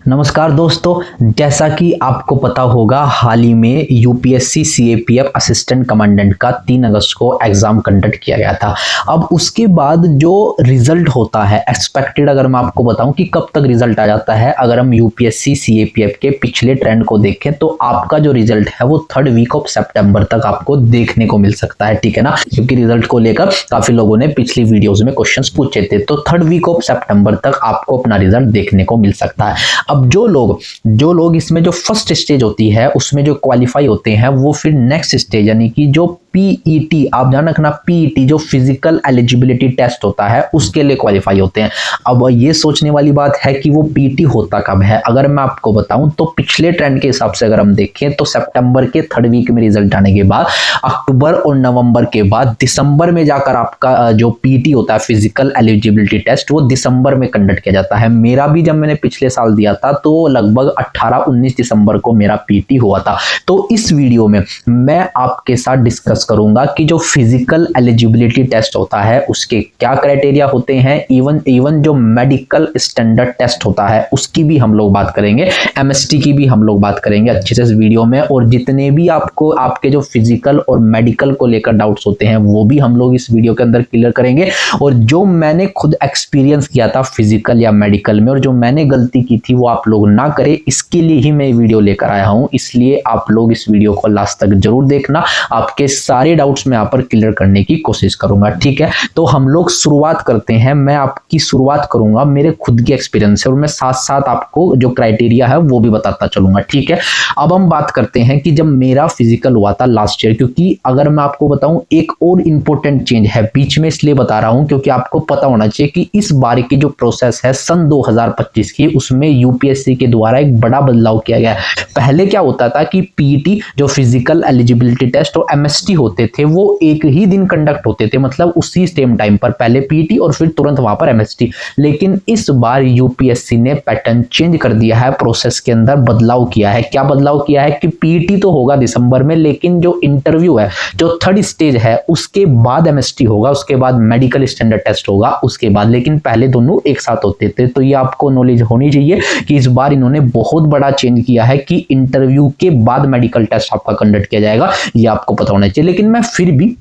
नमस्कार दोस्तों, जैसा कि आपको पता होगा हाल ही में यूपीएससी सीएपीएफ असिस्टेंट कमांडेंट का 3 अगस्त को एग्जाम कंडक्ट किया गया था। अब उसके बाद जो रिजल्ट होता है एक्सपेक्टेड, अगर मैं आपको बताऊं कि कब तक रिजल्ट आ जाता है, अगर हम यूपीएससी सीएपीएफ के पिछले ट्रेंड को देखें तो आपका जो रिजल्ट है वो 3rd वीक ऑफ सितंबर तक आपको देखने को मिल सकता है। ठीक है ना, क्योंकि रिजल्ट को लेकर काफी लोगों ने पिछली वीडियोज में क्वेश्चंस पूछे थे, तो 3rd वीक ऑफ सितंबर तक आपको अपना रिजल्ट देखने को मिल सकता है। अब जो लोग इसमें जो फर्स्ट स्टेज होती है उसमें जो क्वालिफाई होते हैं वो फिर नेक्स्ट स्टेज यानी कि जो पीईटी, आप ध्यान रखना, पीईटी जो फिजिकल एलिजिबिलिटी टेस्ट होता है उसके लिए क्वालिफाई होते हैं। अब ये सोचने वाली बात है कि वो पीईटी होता कब है। अगर मैं आपको बताऊं तो पिछले ट्रेंड के हिसाब से अगर हम देखें तो सितंबर के 3rd वीक में रिजल्ट आने के बाद अक्टूबर और नवंबर के बाद दिसंबर में जाकर आपका जो पीईटी होता है फिजिकल एलिजिबिलिटी टेस्ट वो दिसंबर में कंडक्ट किया जाता है। मेरा भी जब मैंने पिछले साल दिया था तो लगभग 18-19 दिसंबर को मेरा पीईटी हुआ था। तो इस वीडियो में मैं आपके साथ डिस्कस करूंगा कि जो फिजिकल एलिजिबिलिटी टेस्ट होता है उसके क्या क्राइटेरिया होते हैं, इवन जो मेडिकल स्टैंडर्ड टेस्ट होता है उसकी भी हम लोग बात करेंगे, एमएसटी की भी हम लोग बात करेंगे अच्छे से इस वीडियो में। और जितने भी आपको आपके जो फिजिकल और मेडिकल को लेकर डाउट्स होते हैं वो भी हम लोग इस वीडियो के अंदर क्लियर करेंगे। और जो मैंने खुद एक्सपीरियंस किया था फिजिकल या मेडिकल में और जो मैंने गलती की थी वो आप लोग ना करें, इसके लिए ही मैं वीडियो लेकर आया हूं। इसलिए आप लोग इस वीडियो को लास्ट तक जरूर देखना, आपके सारे डाउट्स मैं यहाँ पर क्लियर करने की कोशिश करूंगा। ठीक है, तो हम लोग शुरुआत करते हैं। मैं आपकी शुरुआत करूंगा मेरे खुद के एक्सपीरियंस से और मैं साथ साथ आपको जो क्राइटेरिया है वो भी बताता चलूंगा। ठीक है, अब हम बात करते हैं कि जब मेरा फिजिकल हुआ था लास्ट ईयर, क्योंकि अगर मैं आपको बताऊं एक और इंपॉर्टेंट चेंज है बीच में, इसलिए बता रहा हूं क्योंकि आपको पता होना चाहिए कि इस बार की जो प्रोसेस है सन 2025 की, उसमें यूपीएससी के द्वारा एक बड़ा बदलाव किया गया है। पहले क्या होता था कि पीईटी जो फिजिकल एलिजिबिलिटी टेस्ट और एमएसटी होते थे वो एक ही दिन कंडक्ट होते थे, मतलब उसी सेम टाइम पर, पहले पीईटी और फिर तुरंत वहां पर एमएसटी। लेकिन इस बार यूपीएससी ने पैटर्न चेंज कर दिया है, प्रोसेस के अंदर बदलाव किया है। क्या बदलाव किया है कि पीईटी तो होगा दिसंबर में, लेकिन जो इंटरव्यू है जो 3rd स्टेज है उसके बाद एमएसटी होगा, उसके बाद मेडिकल स्टैंडर्ड टेस्ट होगा उसके बाद, लेकिन पहले दोनों एक साथ होते थे। तो ये आपको नॉलेज होनी चाहिए कि इस बार इन्होंने बहुत बड़ा चेंज किया है कि इंटरव्यू के बाद मेडिकल टेस्ट आपका कंडक्ट किया जाएगा, ये आपको पता होना चाहिए। लेकिन मैं फिर भी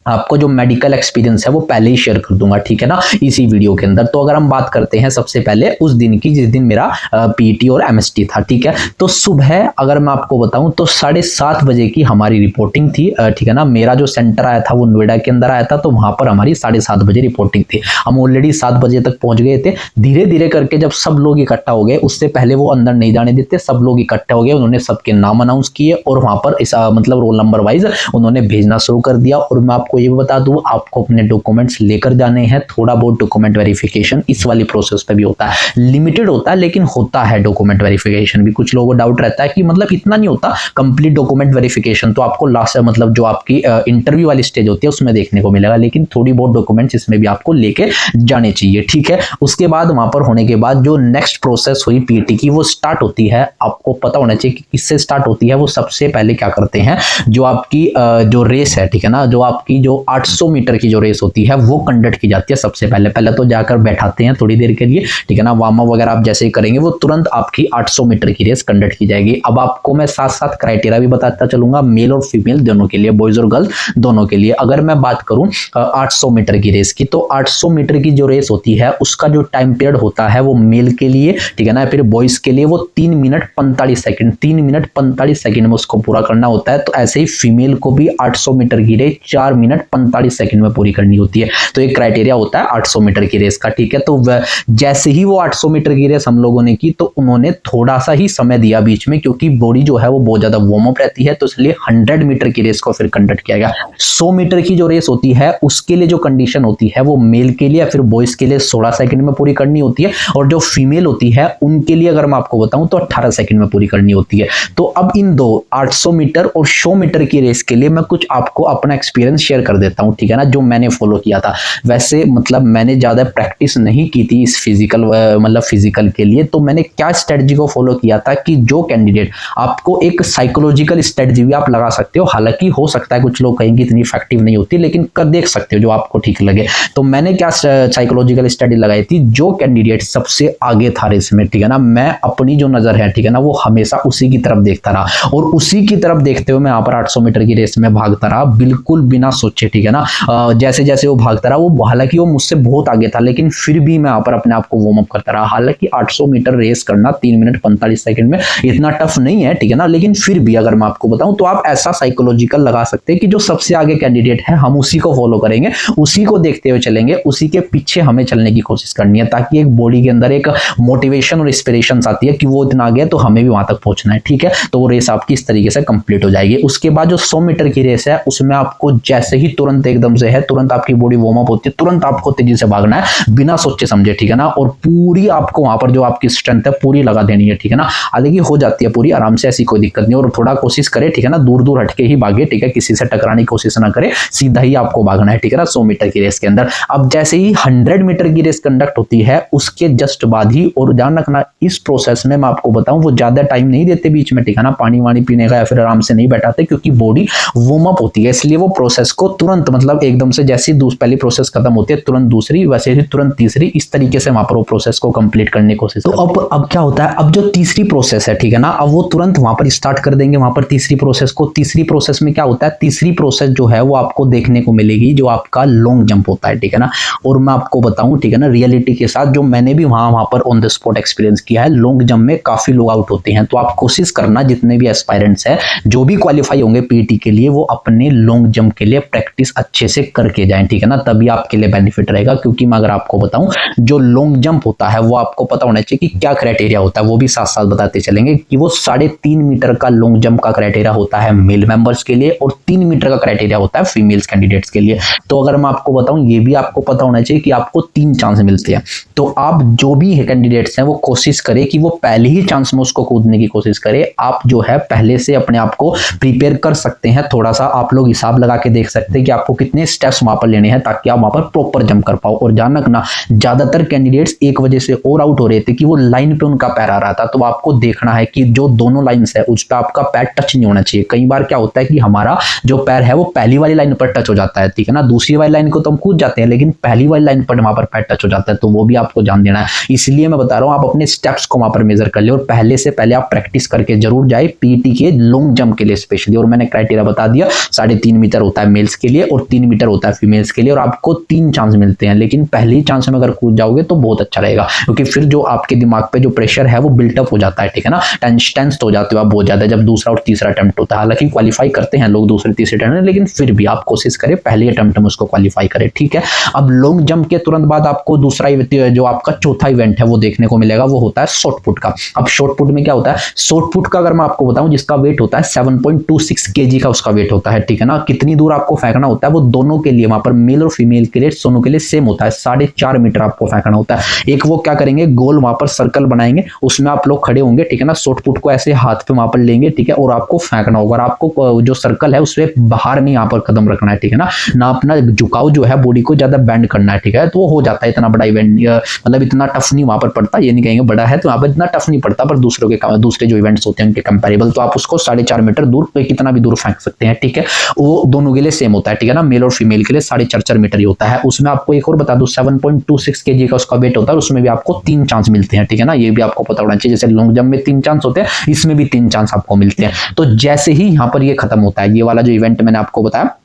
आपको जो मेडिकल एक्सपीरियंस है वो पहले ही शेयर कर दूंगा, ठीक है ना, इसी वीडियो के अंदर। तो अगर हम बात करते हैं सबसे पहले उस दिन की जिस दिन मेरा पीईटी और एमएसटी था। ठीक है, तो सुबह अगर मैं आपको बताऊं तो 7:30 बजे की हमारी रिपोर्टिंग थी। ठीक है ना, मेरा जो सेंटर आया था वो नोएडा के अंदर आया था, तो वहां पर हमारी 7:30 बजे रिपोर्टिंग थी। हम ऑलरेडी 7 बजे तक पहुंच गए थे। धीरे धीरे करके जब सब लोग इकट्ठा हो गए, उससे पहले वो अंदर नहीं जाने देते, सब लोग इकट्ठा हो गए, उन्होंने सबके नाम अनाउंस किए और वहां पर मतलब रोल नंबर वाइज उन्होंने भेजना शुरू कर दिया। और मैं आपको ये भी बता दूं, आपको अपने डॉक्यूमेंट्स लेकर जाने हैं। थोड़ा बहुत डॉक्यूमेंट वेरिफिकेशन इस वाली प्रोसेस पे भी होता है, लिमिटेड होता है लेकिन होता है डॉक्यूमेंट वेरिफिकेशन भी। कुछ लोगों को डाउट रहता है कि मतलब इतना नहीं होता कंप्लीट डॉक्यूमेंट वेरिफिकेशन, तो आपको लास्ट मतलब जो आपकी इंटरव्यू वाली स्टेज होती है उसमें देखने को मिलेगा, लेकिन थोड़ी बहुत डॉक्यूमेंट्स इसमें भी आपको लेके जाने चाहिए। ठीक है, उसके बाद वहां पर होने के बाद जो नेक्स्ट प्रोसेस हुई पीईटी की वो स्टार्ट होती है। आपको पता होना चाहिए कि किससे स्टार्ट होती है। वो सबसे पहले क्या करते हैं, जो आपकी जो रेस है, ठीक है ना, जो आपकी जो 800 मीटर की जो रेस होती है वो कंडक्ट की जाती है सबसे पहले। पहले तो जाकर बैठाते हैं थोड़ी देर के लिए, ठीक है ना, वार्म अप वगैरह आप जैसे ही करेंगे वो तुरंत आपकी 800 मीटर की रेस कंडक्ट की जाएगी। अब आपको मैं साथ साथ क्राइटेरिया भी बताता चलूंगा, मेल और फीमेल दोनों के लिए, बॉयज और गर्ल्स दोनों के लिए। अगर मैं बात करूं 800 मीटर की रेस की, तो 800 मीटर की जो रेस होती है उसका जो टाइम पीरियड होता है वो मेल के लिए, ठीक है ना, फिर बॉयज के लिए वो 3 मिनट 45 सेकंड, 3 मिनट 45 सेकंड में उसको पूरा करना होता है। तो ऐसे ही फीमेल को भी 800 मीटर की रेस 4 मिनट 45 सेकंड में पूरी करनी होती है। तो एक क्राइटेरिया होता है 800 मीटर की रेस का। ठीक है, तो जैसे ही वो 800 मीटर की रेस हम लोगों ने की तो उन्होंने थोड़ा सा ही समय दिया बीच में, क्योंकि बॉडी जो है वो बहुत ज्यादा वार्म अप रहती है, तो इसलिए 100 मीटर की रेस को फिर कंडक्ट किया गया। 100 मीटर की जो रेस होती है उसके लिए जो कंडीशन होती है वो मेल के लिए या फिर बॉयज के लिए 16 सेकंड में पूरी करनी होती है, और जो फीमेल होती है उनके लिए अगर मैं आपको बताऊं तो 18 सेकंड में पूरी करनी होती है। तो अब इन दो 800 मीटर और 100 मीटर की रेस के लिए मैं कुछ आपको अपना एक्सपीरियंस शेयर शेयर कर देता हूँ, ठीक है ना, जो मैंने फॉलो किया था। वैसे मतलब मैंने ज़्यादा प्रैक्टिस नहीं की थी इस फिजिकल के लिए, तो मैंने क्या स्ट्रेटजी को फॉलो किया था कि जो कैंडिडेट आपको एक साइकोलॉजिकल स्ट्रेटजी भी आप लगा सकते हो, हालांकि हो सकता है कुछ लोग कहेंगे इतनी इफेक्टिव नहीं होती, लेकिन कर देख सकते हो जो आपको ठीक लगे। तो मैंने क्या साइकोलॉजिकल स्टडी लगाई थी, जो कैंडिडेट सबसे आगे था रेस में, ठीक है ना, मैं अपनी जो नजर है, ठीक है ना, वो हमेशा उसी की तरफ देखता रहा और उसी की तरफ देखते हुए मैं यहाँ पर 800 मीटर की रेस में भागता रहा, बिल्कुल बिना सोचे, ठीक है ना। जैसे जैसे वो भागता रहा, वो हालांकि वो मुझसे बहुत आगे था, लेकिन फिर भी मैं यहाँ पर अपने आप को वार्म अप करता रहा। हालांकि 800 मीटर रेस करना 3 मिनट 45 सेकंड में इतना टफ नहीं है, ठीक है ना, लेकिन फिर भी अगर मैं आपको बताऊं तो आप ऐसा साइकोलॉजिकल लगा सकते हैं कि जो सबसे आगे कैंडिडेट है हम उसी को फॉलो करेंगे, उसी को देखते हुए चलेंगे, उसी के पीछे हमें चलने की कोशिश करनी है, ताकि एक बॉडी के अंदर एक मोटिवेशन और इंस्पिरेशन आती है कि वो इतना आगे है तो हमें भी वहां तक पहुंचना है, ठीक है। तो वो रेस आपकी इस तरीके से कंप्लीट हो जाएगी। उसके बाद जो 100 मीटर की रेस है, उसमें आपको जैसे ही तुरंत एकदम से है, तुरंत आपकी बॉडी वार्म अप होती है, तुरंत आपको तेजी से भागना है बिना सोचे समझे, ठीक है ना, और पूरी आपको वहां पर जो आपकी स्ट्रेंथ है पूरी लगा देनी है, ठीक है ना। हालांकि हो जाती है पूरी आराम से, ऐसी कोई दिक्कत नहीं, और थोड़ा कोशिश करे, ठीक है ना, दूर दूर हटके ही भागे, ठीक है, किसी से टकराने की कोशिश ना करे, सीधा ही आपको भागना है, ठीक है ना, 100 मीटर की रेस के अंदर। अब जैसे ही 100 मीटर की रेस कंडक्ट होती है, उसके जस्ट बाद ही, और ध्यान रखना इस प्रोसेस में मैं आपको बताऊं वो ज्यादा टाइम नहीं देते बीच में, ठीक है ना, पानी वानी पीने का या फिर आराम से नहीं बैठाते, क्योंकि बॉडी वार्म अप होती है, इसलिए वो प्रोसेस को तुरंत मतलब एकदम से जैसी पहली प्रोसेस खत्म होती है तुरंत दूसरी, वैसे ही तुरंत तीसरी, इस तरीके से वहां पर वो प्रोसेस को कंप्लीट करने की कोशिश। तो अब क्या होता है, अब जो तीसरी प्रोसेस है, ठीक है ना, अब वो तुरंत वहां पर स्टार्ट कर देंगे वहां पर तीसरी प्रोसेस को। तीसरी प्रोसेस में क्या होता है, तीसरी प्रोसेस जो है वो आपको देखने को मिलेगी जो आपका लॉन्ग जंप होता है, ठीक है ना। और मैं आपको बताऊं, ठीक है ना, रियलिटी के साथ जो मैंने भी वहां पर ऑन द स्पॉट एक्सपीरियंस किया है, लॉन्ग जंप में काफी लोग आउट होते हैं। तो आप कोशिश करना, जितने भी एस्पायरेंट्स हैं जो भी क्वालिफाई होंगे पीटी के लिए, वो अपने लॉन्ग जंप के लिए प्रैक्टिस अच्छे से करके जाएं, ठीक है ना, तभी आपके लिए बेनिफिट रहेगा। क्योंकि मैं अगर आपको बताऊं, जो लॉन्ग जंप होता है वो आपको पता होना चाहिए कि क्या क्राइटेरिया होता है, वो भी साथ साथ बताते चलेंगे कि वो 3.5 मीटर का लॉन्ग जंप का क्राइटेरिया होता है मेल मेंबर्स के लिए, और 3 मीटर का क्राइटेरिया होता है फीमेल्स कैंडिडेट्स के लिए। तो अगर मैं आपको बताऊं, ये भी आपको पता होना चाहिए कि आपको 3 चांस मिलते हैं। तो आप जो भी कैंडिडेट्स हैं वो कोशिश करें कि वो पहले ही चांस में उसको कूदने की कोशिश करें। आप जो है पहले से अपने आप को प्रिपेयर कर सकते हैं, थोड़ा सा आप लोग हिसाब लगा के देख सकते हैं कि आपको कितने स्टेप्स वहां पर लेने हैं, ताकि आप वहां पर प्रॉपर जंप कर पाओ। और ध्यान रखना, ज्यादातर कैंडिडेट्स एक वजह से और आउट हो रहे थे कि वो लाइन पे उनका पैर आ रहा था। तो आपको देखना है कि जो दोनों लाइंस है उस पर आपका पैर टच नहीं होना चाहिए। कई बार क्या होता है कि हमारा जो पैर है वो पहली वाली लाइन पर टच हो जाता है, ठीक है ना, दूसरी वाली लाइन को तो हम कूद जाते हैं, लेकिन पहली वाली लाइन पर वहां पर पैर टच हो जाता है, तो वो भी आपको ध्यान देना है। इसलिए मैं बता रहा हूं, आप अपने स्टेप्स को वहां पर मेजर कर ले, और पहले से पहले आप प्रैक्टिस करके जरूर जाए पीटी के लॉन्ग जंप के लिए स्पेशली। और मैंने क्राइटेरिया बता दिया, 3.5 मीटर होता है मेल्स के लिए और 3 मीटर होता है फीमेल्स के लिए, और आपको 3 चांस मिलते हैं। लेकिन पहले ही चांस में अगर कूद जाओगे तो बहुत अच्छा रहेगा, क्योंकि फिर जो आपके दिमाग पे जो प्रेशर है वो बिल्टअप हो जाता है, ठीक है ना, टेंस हो जाते हो आप बहुत ज्यादा जब दूसरा और तीसरा अटेम्प्ट होता है। हालांकि क्वालिफाई करते हैं लोग दूसरे तीसरे अटेम्प्ट में, लेकिन फिर भी आप कोशिश करें पहले अटेम्प्ट में उसको क्वालिफाई करें, ठीक है। अब लॉन्ग जंप के तुरंत बाद आपको दूसरा जो आपका चौथा इवेंट है वो देखने को मिलेगा, वो होता है शॉर्ट पुट का। अब शॉर्ट पुट में क्या होता है, शॉर्ट पुट का अगर मैं आपको बताऊं, जिसका वेट होता है 7.26 kg का उसका वेट होता है, ठीक है ना। कितनी दूर आपको फेंकना होता है वो दोनों के लिए, वहां पर मेल और फीमेल के लिए दोनों के लिए सेम होता है, 4.5 मीटर आपको फेंकना होता है। एक वो क्या करेंगे, गोल वहां पर सर्कल बनाएंगे, उसमें आप लोग खड़े होंगे, ठीक है ना, शॉर्ट पुट को ऐसे हाथ पे वहां पर लेंगे, ठीक है, और आपको फेंकना होगा। और आपको जो सर्कल है उससे बाहर नहीं यहाँ पर कदम रखना है, ठीक है ना अपना झुकाव जो है बॉडी को ज्यादा बेंड करना है, ठीक है। तो वो हो जाता है, इतना बड़ा इवेंट मतलब इतना टफ नहीं वहां पर पड़ता, ये नहीं कहेंगे बड़ा है, तो वहां पर इतना टफ नहीं पड़ता, पर दूसरे जो इवेंट्स होते हैं उनके कंपेरेबल, तो आप उसको 4.5 मीटर दूर कितना भी दूर फेंक सकते हैं, ठीक है। वो दोनों के लिए सेम होता है, ठीक है ना, मेल और फीमेल के लिए 4.5 मीटर ही होता है। उसमें आपको एक और बता दूं, 7.26 kg का उसका वेट होता है, उसमें भी आपको 3 चांस मिलते हैं, ठीक है ना, ये भी आपको पता होना चाहिए। जैसे लॉन्ग जंप में 3 चांस होते हैं, इसमें भी 3 चांस आपको मिलते हैं। तो जैसे ही यहाँ पर ये खत्म होता है, ये वाला जो इवेंट मैंने आपको बताया,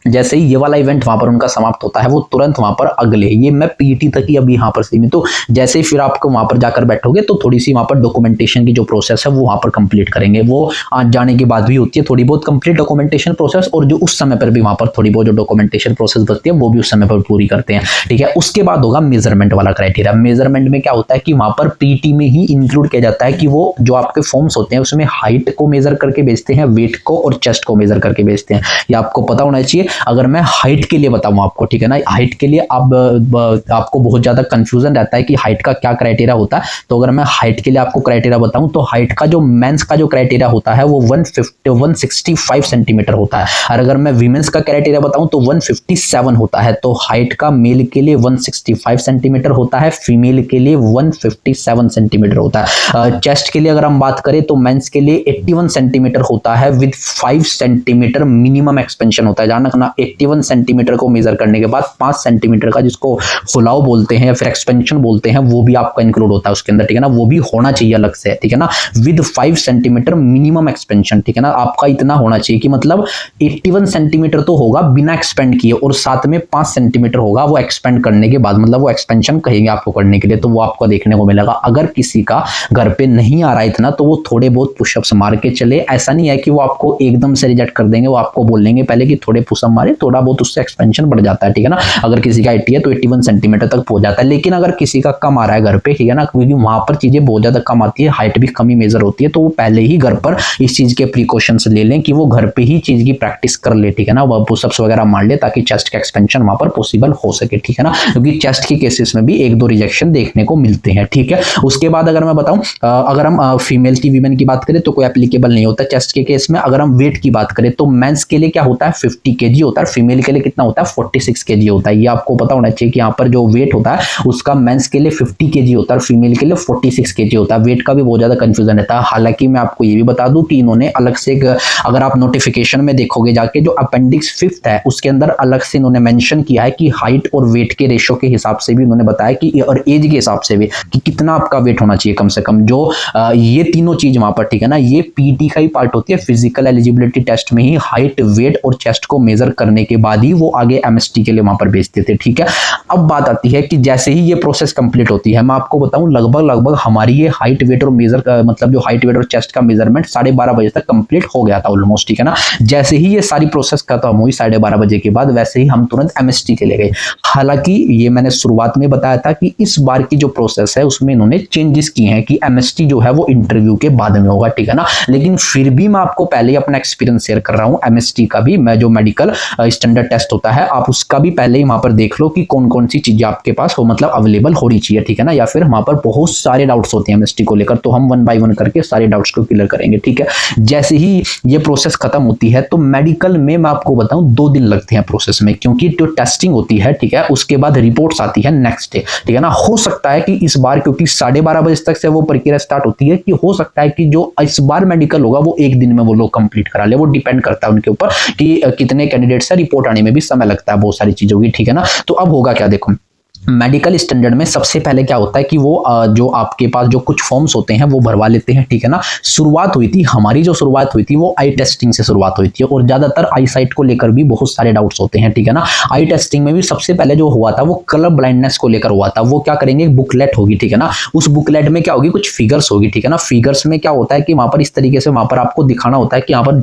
जैसे ही ये वाला इवेंट वहां पर उनका समाप्त होता है, वो तुरंत वहां पर अगले, ये मैं पीटी तक ही अभी यहाँ पर सीमित, तो जैसे ही फिर आपको वहां पर जाकर बैठोगे तो थोड़ी सी वहां पर डॉक्यूमेंटेशन की जो प्रोसेस है वो वहां पर कंप्लीट करेंगे। वो आज जाने के बाद भी होती है थोड़ी बहुत कंप्लीट डॉक्यूमेंटेशन प्रोसेस, और जो उस समय पर भी वहां पर थोड़ी बहुत जो डॉक्यूमेंटेशन प्रोसेस बचती है वो भी उस समय पर पूरी करते हैं, ठीक है। उसके बाद होगा मेजरमेंट वाला क्राइटेरिया। मेजरमेंट में क्या होता है कि वहां पर पीटी में ही इंक्लूड किया जाता है कि वो जो आपके फॉर्म्स होते हैं उसमें हाइट को मेजर करके बेचते हैं, वेट को और चेस्ट को मेजर करके बेचते हैं। ये आपको पता होना चाहिए। अगर मैं हाइट के लिए बताऊं आपको, ठीक है ना, हाइट के लिए आपको बहुत ज्यादा कंफ्यूजन रहता है कि हाइट का क्या क्राइटेरिया होता है। तो अगर मैं हाइट के लिए आपको क्राइटेरिया बताऊं तो हाइट का जो मेंस का जो क्राइटेरिया होता है वो 165 सेंटीमीटर होता है, और अगर मैं वीमेंस का क्राइटेरिया बताऊं तो 157 होता है। तो हाइट का मेल के लिए 165 सेंटीमीटर होता है, फीमेल के लिए 157 सेंटीमीटर होता है। चेस्ट के लिए अगर हम बात करें तो मेंस के लिए 81 सेंटीमीटर होता है विद 5 सेंटीमीटर मिनिमम एक्सपेंशन होता है। ध्यान रखना, 81 सेंटीमीटर को मेजर करने के बाद 5 सेंटीमीटर का, जिसको फुलाव बोलते हैं या फिर एक्सपेंशन बोलते हैं, वो भी आपका इंक्लूड होता है उसके अंदर, ठीक है ना, वो भी होना चाहिए अलग से, ठीक है ना, विद 5 सेंटीमीटर मिनिमम एक्सपेंशन, ठीक है ना, आपका इतना होना चाहिए कि मतलब 81 सेंटीमीटर तो होगा बिना एक्सपेंड किए, और साथ में 5 सेंटीमीटर होगा वो एक्सपेंड करने के बाद, मतलब वो एक्सपेंशन कहेंगे आपको करने के लिए, तो वो आपको देखने को मिलेगा। अगर किसी का घर पे नहीं आ रहा है इतना, तो वो थोड़े बहुत पुशअप्स मार के चले, ऐसा नहीं है कि वो आपको एकदम से रिजेक्ट कर देंगे, वो आपको बोलेंगे पहले कि थोड़े पुशअप मारे, थोड़ा बहुत उससे एक्सपेंशन बढ़ जाता है, ठीक है ना। अगर किसी का 80 है तो 81 सेंटीमीटर तक पहुंच जाता है, लेकिन अगर किसी का कम आ रहा है घर पे, ठीक है ना, क्योंकि वहां पर चीजें बहुत ज्यादा कम आती है, हाइट भी कम ही मेजर होती है, तो वो पहले ही घर पर इस चीज के प्रिकॉशंस ले लें कि वो घर पे ही चीज की प्रैक्टिस कर ले, ठीक है ना, वो पुशअप्स वगैरह मार ले ताकि चेस्ट का एक्सपेंशन वहां पर पॉसिबल हो सके, ठीक है ना, क्योंकि चेस्ट के केसेस में भी 1-2 रिजेक्शन देखने को मिलते हैं, ठीक है। उसके बाद अगर मैं बताऊं, अगर हम फीमेल की वीमेन की बात करें तो कोई एप्लीकेबल नहीं होता चेस्ट के केस में। अगर हम वेट की बात करें तो मेंस के लिए क्या होता है 50 केजी होता है, फीमेल के लिए कितना होता है 46 केजी होता है। ये आपको पता होना चाहिए कि यहाँ पर जो वेट होता है उसका मेंस के लिए 50 केजी होता है और फीमेल के लिए 46 केजी होता है। वेट का भी बहुत ज्यादा कंफ्यूजन रहता है। हालांकि मैं आपको ये भी बता दूं कि इन्होंने अलग से अगर आप नोटिफिकेशन में देखोगे जाके, जो अपेंडिक्स 5 है उसके अंदर अलग से इन्होंने मेंशन किया है कि हाइट और वेट के रेशो के हिसाब से भी उन्होंने बताया कि, और एज के हिसाब से भी, कि कितना आपका वेट होना चाहिए कम से कम। जो ये तीनों चीज वहां पर, ठीक है ना, ये पीटी का ही पार्ट होती है। फिजिकल एलिजिबिलिटी टेस्ट में ही हाइट, वेट और चेस्ट को मेजर करने के बाद ही वो आगे एमएसटी के लिए वहां पर भेजते थे, ठीक है। अब बात आती है कि जैसे ही ये प्रोसेस कंप्लीट होती है, मैं आपको बताऊं लगभग हमारी ये हाइट, वेट और मेजर मतलब जो हाइट, वेट और चेस्ट का मेजरमेंट 12:30 बजे तक कंप्लीट हो गया था ऑलमोस्ट, ठीक है ना। जैसे ही ये सारी प्रोसेस खत्म हुई 12:30 बजे के बाद, वैसे ही हम तुरंत एमएसटी के लिए गए। हालांकि ये मैंने शुरुआत में बताया था कि इस बार की जो प्रोसेस है उसमें इन्होंने चेंजेस किए हैं कि एमएसटी जो है वो इंटरव्यू के बाद में होगा, ठीक है ना। लेकिन फिर भी मैं आपको पहले ही अपना एक्सपीरियंस शेयर कर रहा हूं। एमएसटी का भी, मैं जो मेडिकल स्टैंडर्ड टेस्ट होता है, आप उसका भी पहले ही वहां पर देख लो कि कौन कौन सी चीजें आपके पास हो, मतलब अवेलेबल होनी चाहिए, ठीक है ना। या फिर वहां पर बहुत सारे डाउट्स होते हैं एमएसटी को लेकर, तो हम 1 बाय 1 करके सारे डाउट्स को क्लियर करेंगे, ठीक है। जैसे ही ये प्रोसेस खत्म होती है तो मेडिकल में मैं आपको बताऊं 2 दिन लगते हैं प्रोसेस में, क्योंकि जो टेस्टिंग होती है, ठीक है, उसके बाद रिपोर्ट्स आती है नेक्स्ट डे, ठीक है ना। हो सकता है कि इस बार, क्योंकि 12:30 बजे तक से वो प्रक्रिया स्टार्ट होती है, कि हो सकता है कि जो इस बार मेडिकल होगा वो 1 दिन में वो लोग कंप्लीट करा ले। वो डिपेंड करता है उनके ऊपर कि कितने कैंडिडेट्स है, रिपोर्ट आने में भी समय लगता है बहुत सारी चीजों की, ठीक है ना। तो अब होगा क्या, देखो मेडिकल स्टैंडर्ड में सबसे पहले क्या होता है कि वो जो आपके पास जो कुछ फॉर्म्स होते हैं वो भरवा लेते हैं, ठीक है ना। शुरुआत हुई थी, हमारी जो शुरुआत हुई थी वो आई टेस्टिंग से शुरुआत हुई थी, और ज्यादातर आई साइट को लेकर भी बहुत सारे डाउट्स होते हैं, ठीक है ना। आई टेस्टिंग में भी सबसे पहले जो हुआ था वो कलर ब्लाइंडनेस को लेकर हुआ था। वो क्या करेंगे, बुकलेट होगी, ठीक है ना। उस बुकलेट में क्या होगी, कुछ फिगर्स होगी, ठीक है ना। फिगर्स में क्या होता है कि वहां पर इस तरीके से वहां पर आपको दिखाना होता है कि यहाँ पर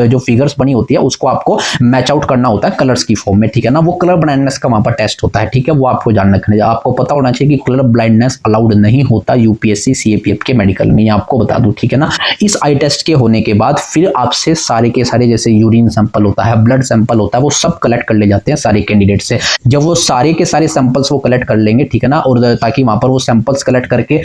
जो फिगर्स बनी होती है उसको आपको मैच आउट करना होता है कलर्स की फॉर्म में, ठीक है ना। वो कलर ब्लाइंडनेस का वहां पर टेस्ट होता है, ठीक है। वो आपको जानना रखना, आपको पता होना चाहिए कि कलर ब्लाइंडनेस अलाउड नहीं होता यूपीएससी सीएपीएफ के मेडिकल में, ये आपको बता दूं, ठीक है ना। इस आई टेस्ट के होने के बाद फिर आपसे सारे के सारे, जैसे यूरिन सैंपल होता है, ब्लड सैंपल होता है, वो सब कलेक्ट कर ले जाते हैं सारे कैंडिडेट से। जब वो सारे के सारे सैंपल्स वो कलेक्ट कर लेंगे, ठीक है ना, और ताकि वहां पर वो सैंपल्स कलेक्ट करके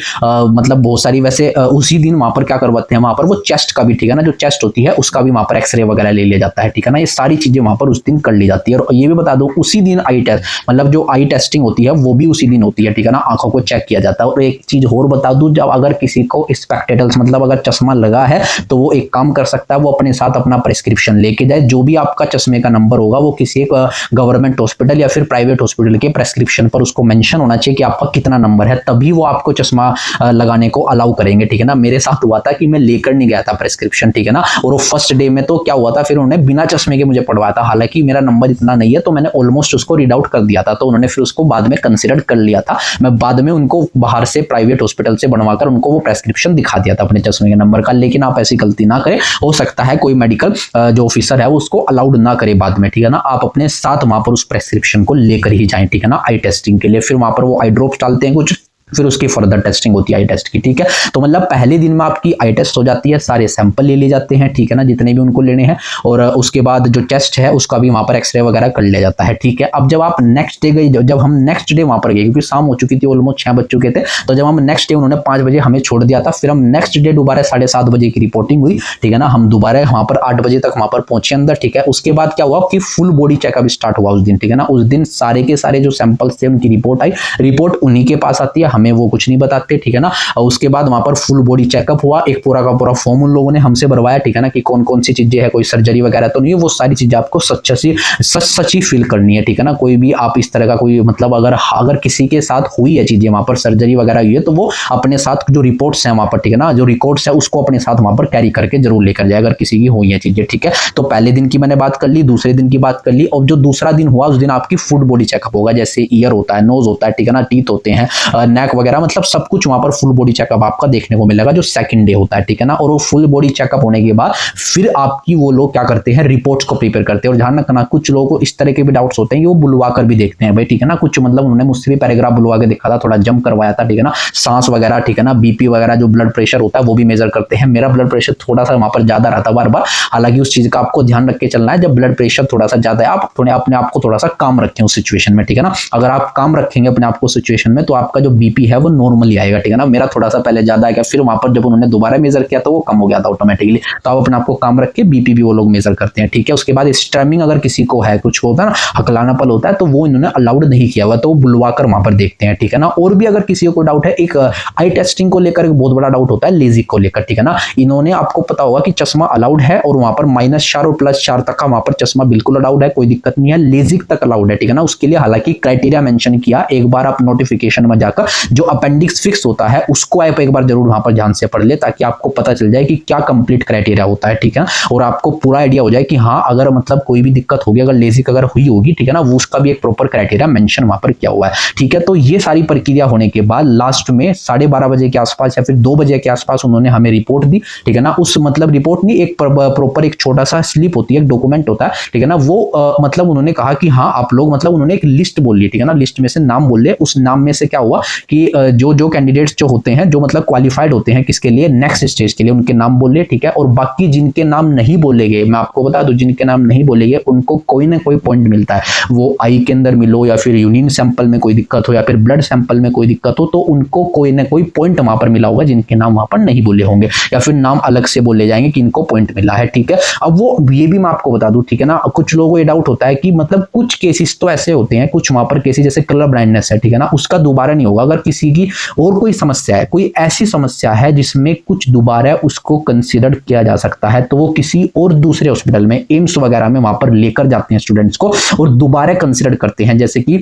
मतलब बहुत सारी, वैसे उसी दिन वहां पर क्या करवाते हैं, वहां पर वो चेस्ट का भी, ठीक है ना, जो चेस्ट होती है उसका भी वहां पर एक्सरे वगैरह ले लिया जाता है, ठीक है ना। ये सारी चीजें वहां पर उस दिन कर ली जाती है। और ये भी बता दो, उसी दिन आई टेस्ट, मतलब जो आई टेस्टिंग होती है वो भी उसी दिन होती है, ठीक है ना। आंखों को चेक किया जाता है। और एक चीज और बता दूं, जब अगर किसी को स्पेक्टेकल्स मतलब अगर चश्मा लगा है तो वो एक काम कर सकता है, वो अपने साथ अपना प्रेस्क्रिप्शन लेके जाए। जो भी आपका चश्मे का नंबर होगा वो किसी एक गवर्नमेंट हॉस्पिटल या फिर प्राइवेट हॉस्पिटल के प्रेस्क्रिप्शन पर उसको मेंशन होना चाहिए कि आपका कितना नंबर है, तभी वो आपको चश्मा लगाने को अलाउ करेंगे, ठीक है ना। मेरे साथ हुआ था कि मैं लेकर नहीं गया था प्रेस्क्रिप्शन, ठीक है ना, और वो फर्स्ट डे में तो क्या हुआ था, फिर उन्होंने बिना चश्मे के मुझे पढ़वाया था। हालांकि मेरा नंबर इतना नहीं है तो मैंने ऑलमोस्ट उसको रीड आउट कर दिया था, तो उन्होंने फिर उसको बाद में कंसिडर कर लिया था। मैं बाद में उनको बाहर से प्राइवेट हॉस्पिटल से बनवाकर उनको वो प्रेस्क्रिप्शन दिखा दिया था अपने चश्मे के नंबर का। लेकिन आप ऐसी गलती ना करें, हो सकता है कोई मेडिकल जो ऑफिसर है वो उसको अलाउड ना करे बाद में, ठीक है ना। आप अपने साथ वहां पर उस प्रेस्क्रिप्शन को लेकर ही जाएं, ठीक है ना, आई टेस्टिंग के लिए। फिर वहां पर वो आई ड्रॉप्स डालते हैं कुछ, फिर उसकी फर्दर टेस्टिंग होती है आई टेस्ट की, ठीक है। तो मतलब पहले दिन में आपकी आई टेस्ट हो जाती है, सारे सैंपल ले जाते हैं, ठीक है ना, जितने भी उनको लेने हैं, और उसके बाद जो टेस्ट है उसका भी वहां पर एक्सरे वगैरह कर लिया जाता है, ठीक है। अब जब आप नेक्स्ट डे गए, जब हम नेक्स्ट डे वहां पर गए, क्योंकि शाम हो चुकी थी, ऑलमोस्ट 6 बज चुके थे, तो जब हम नेक्स्ट डे, उन्होंने 5 बजे हमें छोड़ दिया था, फिर हम नेक्स्ट डे दोबारा 7:30 बजे की रिपोर्टिंग हुई, ठीक है ना। हम दोबारा वहां पर 8 बजे तक वहां पर पहुंचे अंदर, ठीक है। उसके बाद क्या हुआ कि फुल बॉडी चेकअप स्टार्ट हुआ उस दिन, ठीक है ना। उस दिन सारे के सारे जो सैंपल्स थे उनकी रिपोर्ट आई, रिपोर्ट उन्हीं के पास आती है, हमें वो कुछ नहीं बताते, ठीक है ना। और उसके बाद वहां पर फुल बॉडी चेकअप हुआ, एक पूरा का पूरा फॉर्म उन लोगों ने हमसे भरवाया, ठीक है ना, कि कौन कौन सी चीजें है, कोई सर्जरी वगैरह तो नहीं है, वो सारी चीजें आपको सच ही फील करनी है, ठीक है ना। कोई भी आप इस तरह का कोई मतलब अगर किसी के साथ हुई है चीजें, वहां पर सर्जरी वगैरह हुई है, तो वो अपने साथ जो रिपोर्ट्स हैं वहां पर, ठीक है ना, जो रिकॉर्ड्स है उसको अपने साथ वहां पर कैरी करके जरूर लेकर जाए, अगर किसी की हुई है चीजें, ठीक है। तो पहले दिन की मैंने बात कर ली, दूसरे दिन की बात कर ली, और जो दूसरा दिन हुआ उस दिन आपकी फुल बॉडी चेकअप होगा, जैसे ईयर होता है, नोज होता है, ठीक है ना, टीथ होते हैं, नेक वगैरह, मतलब सब कुछ वहां पर फुल बॉडी चेकअप आपका देखने को मिलेगा, जो सेकंड डे होता है, ठीक है ना। और वो फुल बॉडी चेकअप होने के बाद फिर आपकी वो लोग क्या करते हैं, रिपोर्ट्स को प्रिपेयर करते हैं। और ध्यान रखना, कुछ लोगों को इस तरह के भी डाउट्स होते हैं कि वो बुलवा कर भी देखते हैं भाई, ठीक है ना। कुछ मतलब उन्होंने मुझसे भी पैराग्राफ बुलवा के देखा था, थोड़ा जंप करवाया था, ठीक है ना, सांस वगैरह, ठीक है ना, बीपी वगैरह, जो ब्लड प्रेशर होता है वो भी मेजर करते हैं। मेरा ब्लड प्रेशर थोड़ा सा वहां पर ज्यादा रहता है बार बार, हालांकि उस चीज का आपको ध्यान रख के चलना है, जब ब्लड प्रेशर थोड़ा सा ज्यादा है, आप थोड़े अपने आप को थोड़ा सा काम रखें उस सिचुएशन में, ठीक है ना। अगर आप काम रखेंगे अपने आप को सिचुएशन में, तो आपका जो बीपी है वो नॉर्मली आएगा, ठीक है ना। मेरा थोड़ा सा पहले ज्यादा आएगा, फिर वहां पर जब उन्होंने दोबारा मेजर किया तो वो कम हो गया था ऑटोमेटिकली। तो आप अपने आप को काम रख के बीपी भी वो लोग मेजर करते हैं, ठीक है। उसके बाद स्ट्रमिंग अगर किसी को है, कुछ होता है ना, हकलानापन होता है, तो वो इन्होंने अलाउड नहीं किया हुआ, तो वो बुलवा कर वहां पर देखते हैं, ठीक है ना। और भी अगर किसी को डाउट है, एक आई टेस्टिंग को लेकर एक बहुत बड़ा डाउट होता है लेजिक को लेकर, ठीक है ना। इन्होंने आपको पता होगा कि चश्मा अलाउड है, और वहां पर -4 और +4 तक का वहां पर चश्मा बिल्कुल अलाउड है, कोई दिक्कत नहीं है। लेजिक तक अलाउड है, ठीक है ना। उसके लिए हालांकि क्राइटेरिया मेंशन किया, एक बार आप नोटिफिकेशन में जाकर जो अपेंडिक्स फिक्स होता है उसको आप एक बार जरूर वहां पर ध्यान से पढ़ ले, ताकि आपको पता चल जाए कि क्या कंप्लीट क्राइटेरिया होता है, ठीक है ना। और आपको पूरा आइडिया हो जाए कि हाँ, अगर मतलब कोई भी दिक्कत होगी, अगर लेजिक अगर हुई होगी, ठीक है ना, वो उसका भी एक प्रॉपर क्राइटेरिया मेंशन वहां पर किया हुआ है, ठीक है। तो ये सारी प्रक्रिया होने के बाद लास्ट में 12:30 बजे के आसपास या फिर 2 बजे के आसपास उन्होंने हमें रिपोर्ट दी, ठीक है ना। उस मतलब रिपोर्ट नहीं, एक प्रॉपर एक छोटा सा स्लिप होती है, एक डॉक्यूमेंट होता है, ठीक है ना। वो मतलब उन्होंने कहा कि हाँ आप लोग, मतलब उन्होंने एक लिस्ट बोल ली, ठीक है ना, लिस्ट में से नाम बोल ले। उस नाम में से क्या हुआ कि जो कैंडिडेट्स जो होते हैं, जो मतलब क्वालिफाइड होते हैं किसके लिए, नेक्स्ट स्टेज के लिए, उनके नाम बोल ले, ठीक है। और बाकी जिनके नाम नहीं बोले गए, मैं आपको बता दूं, जिनके नाम नहीं बोले गए उनको कोई ना कोई पॉइंट मिलता है, वो आई के अंदर मिलो, या फिर यूरिन सैंपल में कोई दिक्कत हो, या फिर ब्लड सैंपल में कोई दिक्कत हो, तो उनको कोई ना कोई पॉइंट वहां पर मिला होगा, जिनके नाम वहां पर नहीं बोले होंगे, या फिर नाम अलग से बोले जाएंगे कि इनको पॉइंट मिला है, ठीक है। अब वो ये भी मैं आपको बता दूं, ठीक है ना, कुछ लोगों को ये डाउट होता है कि मतलब कुछ केसेस तो ऐसे होते हैं, कुछ वहां पर केसेस जैसे कलर ब्लाइंडनेस है, ठीक है ना, उसका दोबारा नहीं होगा। अगर किसी की और कोई समस्या है, कोई ऐसी समस्या है जिसमें कुछ दोबारा उसको कंसीडर किया जा सकता है, तो वो किसी और दूसरे हॉस्पिटल में, एम्स वगैरह में वहां पर लेकर जाते हैं स्टूडेंट्स को, और दोबारा कंसीडर करते हैं। जैसे कि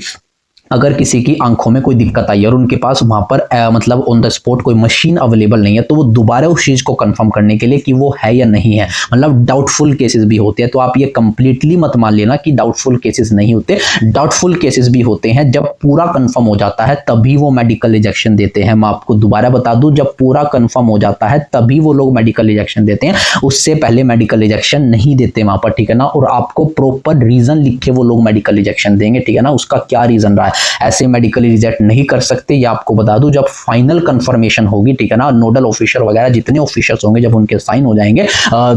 अगर किसी की आंखों में कोई दिक्कत आई और उनके पास वहां पर मतलब ऑन द स्पॉट कोई मशीन अवेलेबल नहीं है, तो वो दोबारा उस चीज को कंफर्म करने के लिए कि वो है या नहीं है, मतलब डाउटफुल केसेस भी होते हैं। तो आप ये कंप्लीटली मत मान लेना कि डाउटफुल केसेस नहीं होते, डाउटफुल केसेस भी होते हैं। जब पूरा कंफर्म हो जाता है तभी वो मेडिकल रिजेक्शन देते हैं। मैं आपको दोबारा बता दूं, जब पूरा कंफर्म हो जाता है तभी वो लोग मेडिकल रिजेक्शन देते हैं, उससे पहले मेडिकल रिजेक्शन नहीं देते वहां पर, ठीक है ना। और आपको प्रॉपर रीजन लिख के वो लोग मेडिकल रिजेक्शन देंगे, ठीक है ना, उसका क्या रीजन रहा है, ऐसे मेडिकली रिजेक्ट नहीं कर सकते। ये आपको बता दूं, जब फाइनल कंफर्मेशन होगी, ठीक है ना, नोडल ऑफिसर वगैरह जितने ऑफिसर्स होंगे, जब उनके साइन हो जाएंगे,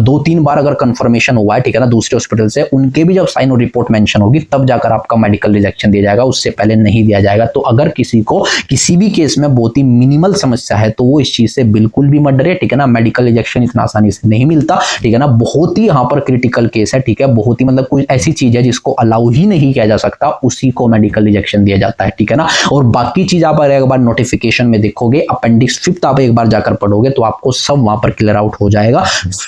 2-3 बार अगर कंफर्मेशन हुआ है, ठीक है ना, दूसरे हॉस्पिटल से, उनके भी जब साइन और रिपोर्ट मेंशन होगी, तब जाकर आपका मेडिकल रिजेक्शन दिया जाएगा, उससे पहले नहीं दिया जाएगा। तो अगर किसी को किसी भी केस में बहुत ही मिनिमल समस्या है, तो वो इस चीज से बिल्कुल भी मत डरे, ठीक है ना। मेडिकल रिजेक्शन इतना आसानी से नहीं मिलता, ठीक है ना। बहुत ही यहाँ पर क्रिटिकल केस है, ठीक है, बहुत ही मतलब कोई ऐसी चीज है जिसको अलाउ ही नहीं किया जा सकता, उसी को मेडिकल रिजेक्शन दिया जाता है, ठीक है ना। और बाकी चीज आप एक बार नोटिफिकेशन में देखोगे, अपेंडिक्स 5 आप एक बार जाकर पढ़ोगे तो आपको सब वहां पर क्लियर आउट हो जाएगा।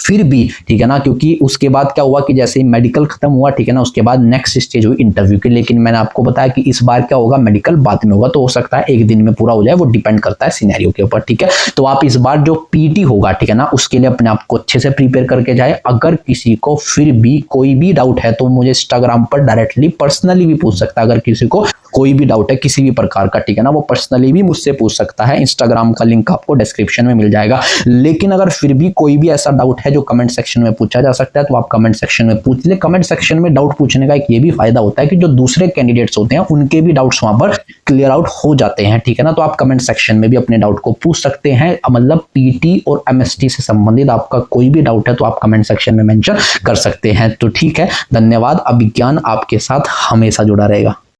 फिर भी, ठीक है ना, क्योंकि उसके बाद क्या हुआ कि जैसे ही मेडिकल खत्म हुआ, ठीक है ना, उसके बाद नेक्स्ट स्टेज हुई इंटरव्यू की। लेकिन मैंने आपको बताया कि इस बार क्या होगा, मेडिकल बाद में होगा, तो हो सकता है एक दिन में पूरा हो जाए, वो डिपेंड करता है सिनेरियो के ऊपर, ठीक है। तो आप इस बार जो पीटी होगा, ठीक है ना, उसके लिए अपने आप को अच्छे से प्रिपेयर करके जाए। अगर किसी को फिर भी कोई भी डाउट है तो मुझे इंस्टाग्राम पर डायरेक्टली पर्सनली भी पूछ सकता है। अगर किसी को कोई भी डाउट है किसी भी प्रकार का, ठीक है ना, वो पर्सनली भी मुझसे पूछ सकता है। इंस्टाग्राम का लिंक आपको डिस्क्रिप्शन में मिल जाएगा। लेकिन अगर फिर भी कोई भी ऐसा डाउट है जो कमेंट सेक्शन में पूछा जा सकता है तो आप कमेंट सेक्शन में पूछ ले। कमेंट सेक्शन में डाउट पूछने का एक ये भी फायदा होता है कि जो दूसरे कैंडिडेट्स होते हैं उनके भी डाउट्स वहां पर क्लियर आउट हो जाते हैं, ठीक है ना। तो आप कमेंट सेक्शन में भी अपने डाउट को पूछ सकते हैं। मतलब पीटी और एमएसटी से संबंधित आपका कोई भी डाउट है तो आप कमेंट सेक्शन में मेंशन कर सकते हैं। तो ठीक है, धन्यवाद। अभिज्ञान आपके साथ हमेशा जुड़ा रहेगा।